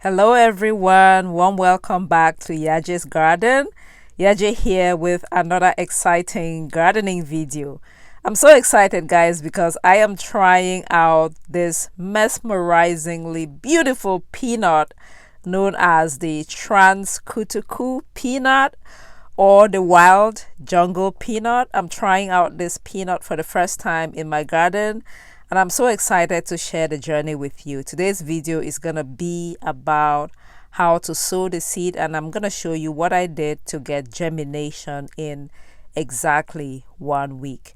Hello everyone, warm welcome back to YAJE'S garden. YAJE here with another exciting gardening video. I'm so excited guys because I am trying out this mesmerizingly beautiful peanut known as the Transkutukū peanut or the wild jungle peanut. I'm trying out this peanut for the first time in my garden and I'm so excited to share the journey with you. Today's video is gonna be about how to sow the seed, and I'm gonna show you what I did to get germination in exactly 1 week.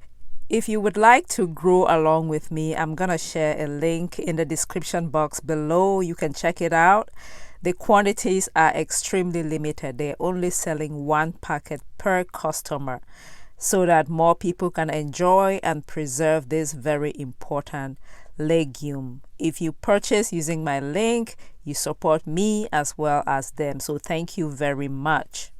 If you would like to grow along with me, I'm gonna share a link in the description box below. You can check it out. The quantities are extremely limited. They're only selling 1 packet per customer, so that more people can enjoy and preserve this very important legume. If you purchase using my link, you support me as well as them. So thank you very much.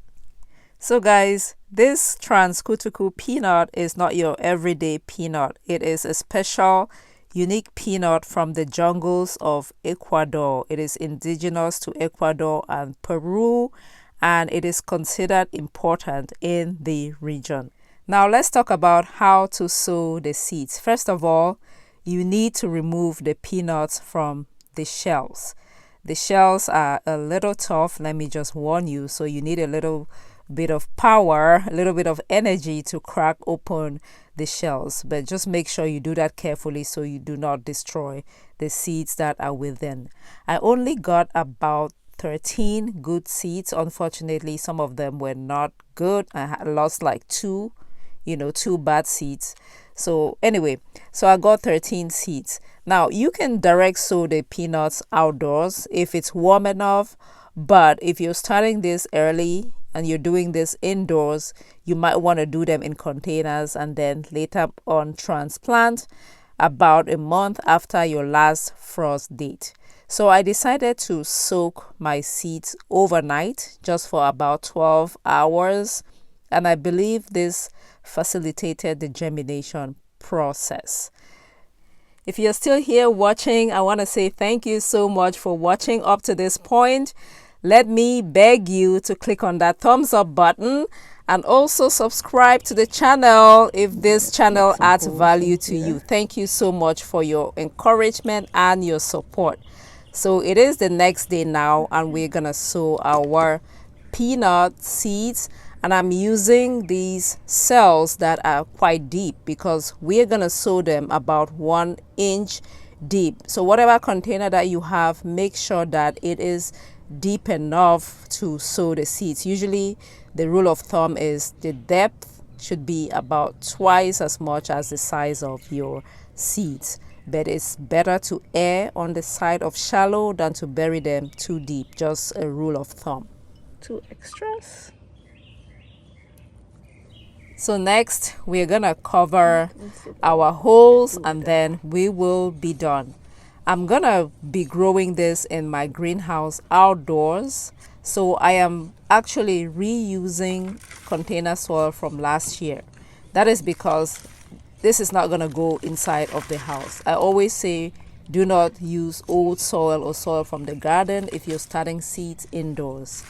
So guys, this Transkutukū peanut is not your everyday peanut. It is a special, unique peanut from the jungles of Ecuador. It is indigenous to Ecuador and Peru, and it is considered important in the region. Now let's talk about how to sow the seeds. First of all, you need to remove the peanuts from the shells. The shells are a little tough, let me just warn you, so you need a little bit of power, a little bit of energy to crack open the shells, but just make sure you do that carefully so you do not destroy the seeds that are within. I only got about 13 good seeds. Unfortunately, some of them were not good. I had lost like two bad seeds. So anyway, so I got 13 seeds. Now you can direct sow the peanuts outdoors if it's warm enough, but if you're starting this early and you're doing this indoors, you might want to do them in containers and then later on transplant about a month after your last frost date. So I decided to soak my seeds overnight just for about 12 hours, and I believe this facilitated the germination process. If you're still here watching, I want to say thank you so much for watching up to this point. Let me beg you to click on that thumbs up button and also subscribe to the channel if this channel adds value to you. Thank you so much for your encouragement and your support. So it is the next day now and we're gonna sow our peanut seeds, and I'm using these cells that are quite deep because we're gonna sow them about 1 inch deep. So whatever container that you have, make sure that it is deep enough to sow the seeds. Usually the rule of thumb is the depth should be about twice as much as the size of your seeds, but it's better to err on the side of shallow than to bury them too deep. Just a rule of thumb. 2 extras. So next we're gonna cover our holes and then we will be done. I'm gonna be growing this in my greenhouse outdoors, so I am actually reusing container soil from last year. That is because this is not gonna go inside of the house. I always say do not use old soil or soil from the garden if you're starting seeds indoors.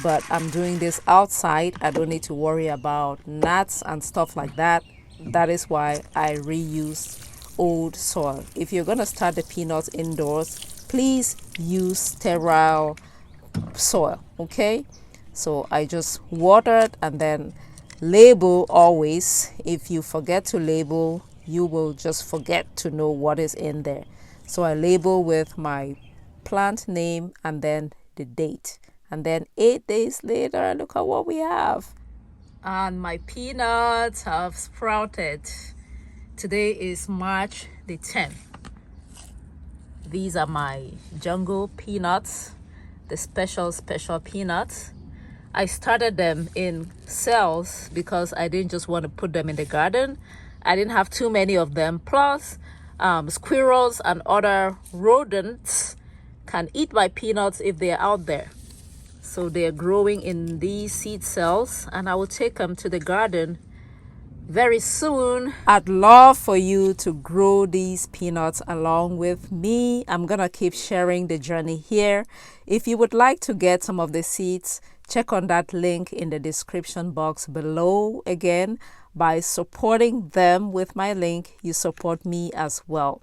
But I'm doing this outside. I don't need to worry about gnats and stuff like that. That is why I reuse old soil. If you're going to start the peanuts indoors, please use sterile soil, okay? So I just watered and then label always. If you forget to label, you will just forget to know what is in there. So I label with my plant name and then the date. And then 8 days later, look at what we have. And my peanuts have sprouted. Today is March the 10th. These are my jungle peanuts, the special peanuts. I started them in cells because I didn't just want to put them in the garden. I didn't have too many of them. Plus, squirrels and other rodents can eat my peanuts if they're out there. So they're growing in these seed cells, and I will take them to the garden very soon. I'd love for you to grow these peanuts along with me. I'm gonna keep sharing the journey here. If you would like to get some of the seeds, check on that link in the description box below. Again, by supporting them with my link, you support me as well.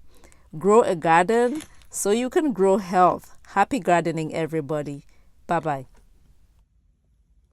Grow a garden so you can grow health. Happy gardening, everybody. Bye-bye.